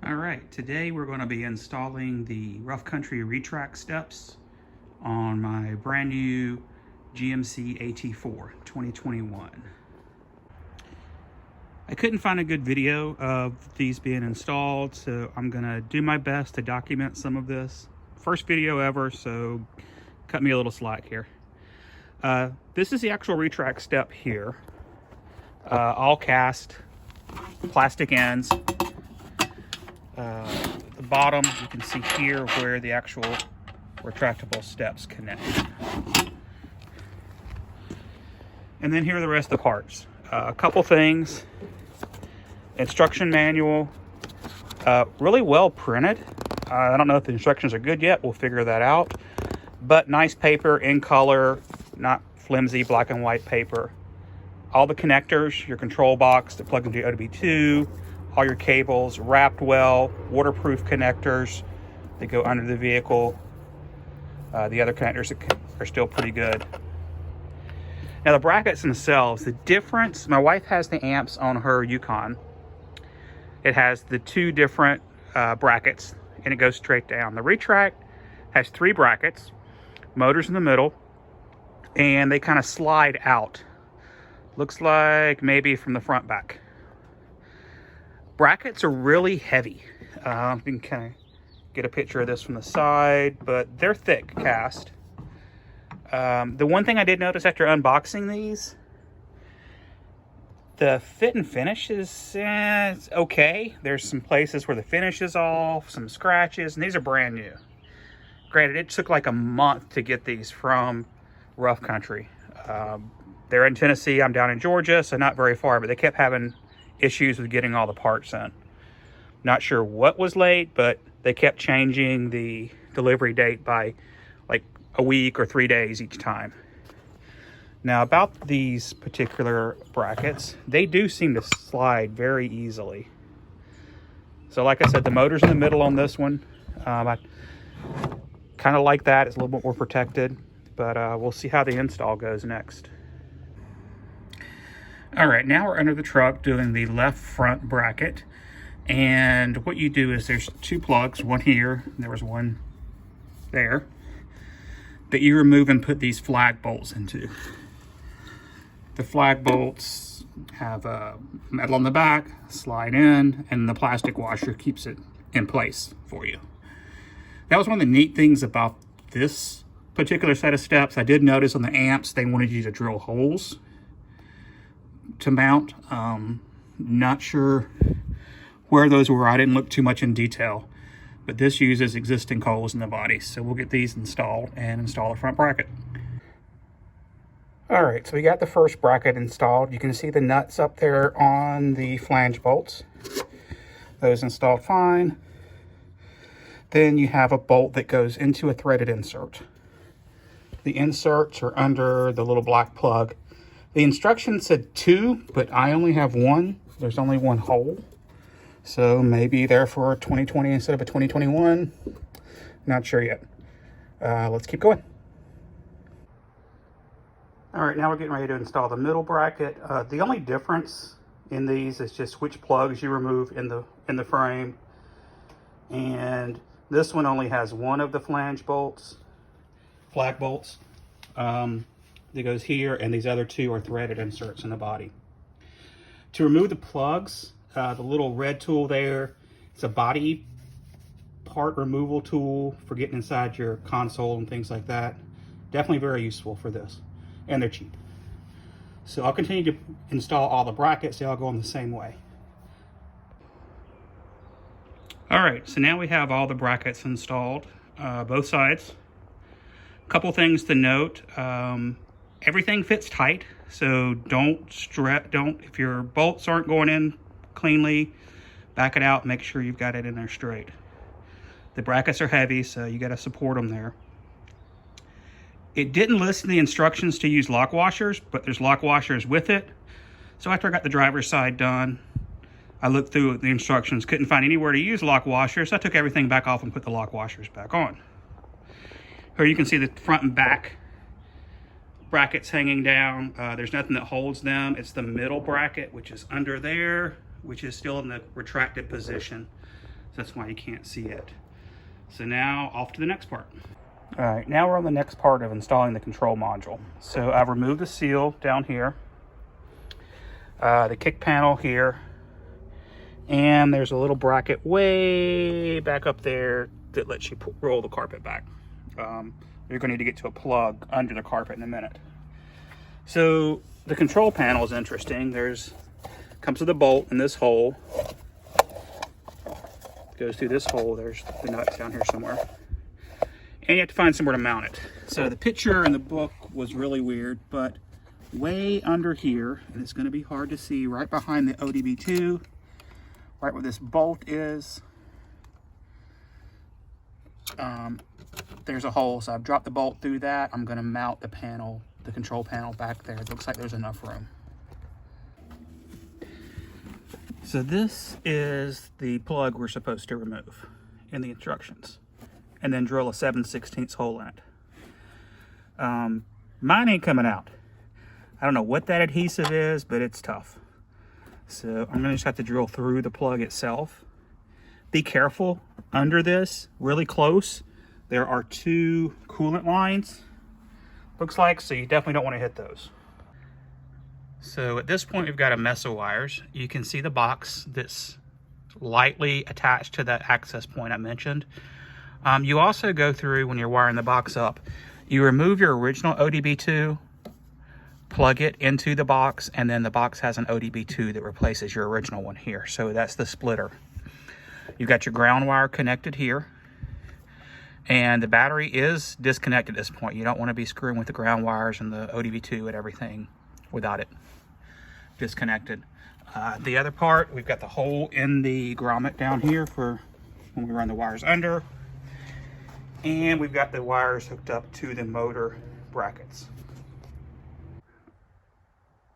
All right, today we're going to be installing the Rough Country Retract Steps on my brand new GMC AT4 2021. I couldn't find a good video of these being installed, so I'm going to do my best to document some of this. First video ever, so cut me a little slack here. This is the actual retract step here. All cast, plastic ends. The bottom, you can see here where the actual retractable steps connect. And then here are the rest of the parts. A couple things. Instruction manual, really well printed. I don't know if the instructions are good yet. We'll figure that out. But nice paper, in color, not flimsy black and white paper. All the connectors, your control box that plug into your OBD2, all your cables wrapped well, waterproof connectors that go under the vehicle. The other connectors are still pretty good. Now the brackets themselves, the difference, my wife has the amps on her Yukon. It has the two different brackets and it goes straight down. The Retract has 3 brackets, motors in the middle, and they kind of slide out. Looks like maybe from the front back. Brackets are really heavy. You can kind of get a picture of this from the side, but they're thick cast. The one thing I did notice after unboxing these, the fit and finish is it's okay. There's some places where the finish is off, some scratches, and these are brand new. Granted, it took like a month to get these from Rough Country. They're in Tennessee, I'm down in Georgia, so not very far, but they kept having issues with getting all the parts in. Not sure what was late, but they kept changing the delivery date by like a week or 3 days each time. Now about these particular brackets, they do seem to slide very easily. So like I said, the motor's in the middle on this one. I kind of like that. It's a little bit more protected, but we'll see how the install goes next. All right, now we're under the truck doing the left front bracket. And what you do is there's 2 plugs, one here, there was one there, that you remove and put these flag bolts into. The flag bolts have metal on the back, slide in, and the plastic washer keeps it in place for you. That was one of the neat things about this particular set of steps. I did notice on the amps, they wanted you to drill holes to mount. Not sure where those were. I didn't look too much in detail, but this uses existing holes in the body. So we'll get these installed and install the front bracket. All right, so we got the first bracket installed. You can see the nuts up there on the flange bolts. Those installed fine. Then you have a bolt that goes into a threaded insert. The inserts are under the little black plug. The instructions said 2, but I only have 1. There's only 1 hole. So maybe they're for 2020 instead of a 2021. Not sure yet. Let's keep going. All right, now we're getting ready to install the middle bracket. The only difference in these is just which plugs you remove in the frame. And this one only has 1 of the flange bolts, flag bolts. That goes here, and these other 2 are threaded inserts in the body. To remove the plugs, the little red tool there, it's a body part removal tool for getting inside your console and things like that. Definitely very useful for this, and they're cheap. So I'll continue to install all the brackets. They all go in the same way. All right, so now we have all the brackets installed, both sides. A couple things to note. Everything fits tight, so if your bolts aren't going in cleanly, back it out, make sure you've got it in there straight. The brackets are heavy, so you got to support them there. It didn't list in the instructions to use lock washers, but there's lock washers with it. So after I got the driver's side done, I looked through the instructions, couldn't find anywhere to use lock washers, so I took everything back off and put the lock washers back on. Here you can see the front and back brackets hanging down. There's nothing that holds them. It's the middle bracket, which is under there, which is still in the retracted position. So that's why you can't see it. So now off to the next part. All right, now we're on the next part of installing the control module. So I've removed the seal down here, the kick panel here, and there's a little bracket way back up there that lets you roll the carpet back. You're going to need to get to a plug under the carpet in a minute. So the control panel is interesting. Comes with a bolt in this hole. Goes through this hole. There's the nuts down here somewhere. And you have to find somewhere to mount it. So the picture in the book was really weird, but way under here, and it's going to be hard to see, right behind the ODB2, right where this bolt is, there's a hole. So I've dropped the bolt through that. I'm going to mount the panel, the control panel back there. It looks like there's enough room. So this is the plug we're supposed to remove in the instructions, and then drill a 7/16 hole in it. Mine ain't coming out. I don't know what that adhesive is, but it's tough. So I'm gonna just have to drill through the plug itself. Be careful under this, really close. There are 2 coolant lines, looks like, so you definitely don't want to hit those. So at this point, we've got a mess of wires. You can see the box that's lightly attached to that access point I mentioned. You also go through, when you're wiring the box up, you remove your original ODB2, plug it into the box, and then the box has an ODB2 that replaces your original one here. So that's the splitter. You've got your ground wire connected here, and the battery is disconnected at this point. You don't want to be screwing with the ground wires and the ODB2 and everything without it disconnected. The other part, we've got the hole in the grommet down here for when we run the wires under, and we've got the wires hooked up to the motor brackets.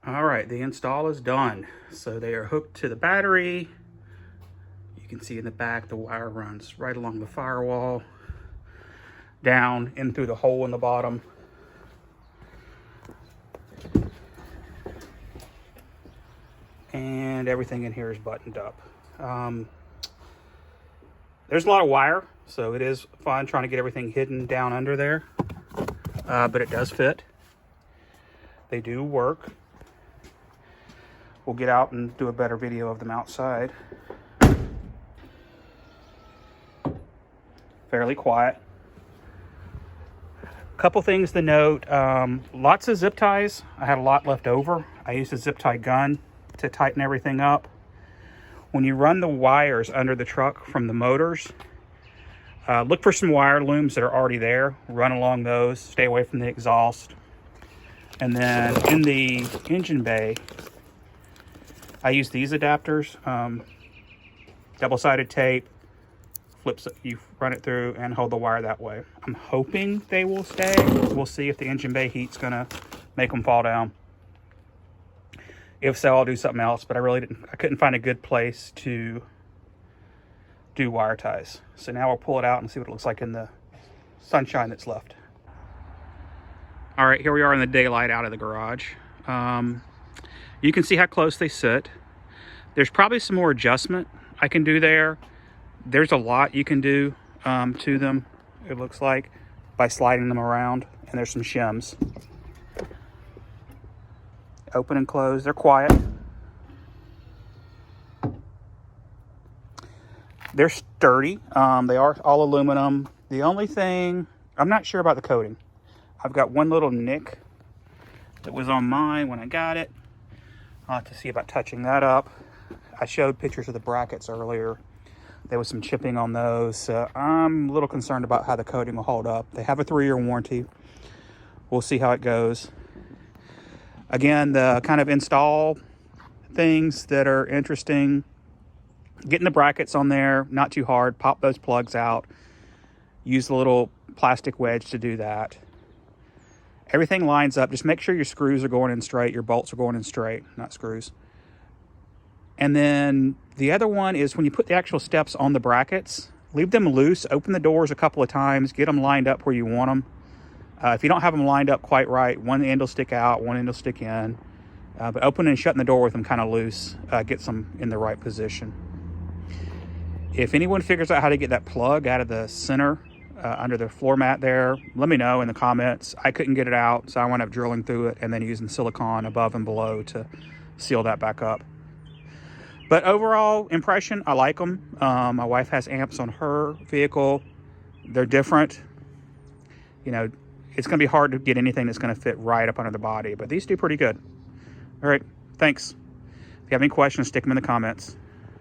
All right, the install is done. So they are hooked to the battery. You can see in the back the wire runs right along the firewall, down in through the hole in the bottom. And everything in here is buttoned up. There's a lot of wire, so it is fun trying to get everything hidden down under there, but it does fit. They do work. We'll get out and do a better video of them outside. Fairly quiet. Couple things to note, lots of zip ties. I had a lot left over. I used a zip tie gun to tighten everything up. When you run the wires under the truck from the motors, look for some wire looms that are already there. Run along those, stay away from the exhaust. And then in the engine bay, I use these adapters, double-sided tape, flips, you run it through and hold the wire that way. I'm hoping they will stay. We'll see if the engine bay heat's gonna make them fall down. If so, I'll do something else, but I couldn't find a good place to do wire ties. So now we'll pull it out and see what it looks like in the sunshine that's left. All right, here we are in the daylight out of the garage. You can see how close they sit. There's probably some more adjustment I can do there. There's a lot you can do to them, it looks like, by sliding them around, and there's some shims. Open and close, they're quiet. They're sturdy, they are all aluminum. The only thing, I'm not sure about the coating. I've got one little nick that was on mine when I got it. I'll have to see about touching that up. I showed pictures of the brackets earlier. There was some chipping on those. I'm a little concerned about how the coating will hold up. They have a 3-year warranty. We'll see how it goes. Again, the kind of install things that are interesting, getting the brackets on there, not too hard. Pop those plugs out. Use the little plastic wedge to do that. Everything lines up. Just make sure your screws are going in straight. Your bolts are going in straight, not screws. And then the other one is when you put the actual steps on the brackets, leave them loose. Open the doors a couple of times. Get them lined up where you want them. If you don't have them lined up quite right, one end will stick out, one end will stick in. But opening and shutting the door with them kind of loose gets them in the right position. If anyone figures out how to get that plug out of the center under the floor mat there, let me know in the comments. I couldn't get it out, so I wound up drilling through it and then using silicone above and below to seal that back up. But overall impression, I like them. My wife has amps on her vehicle. They're different. You know, it's going to be hard to get anything that's going to fit right up under the body, but these do pretty good. All right, thanks. If you have any questions, stick them in the comments.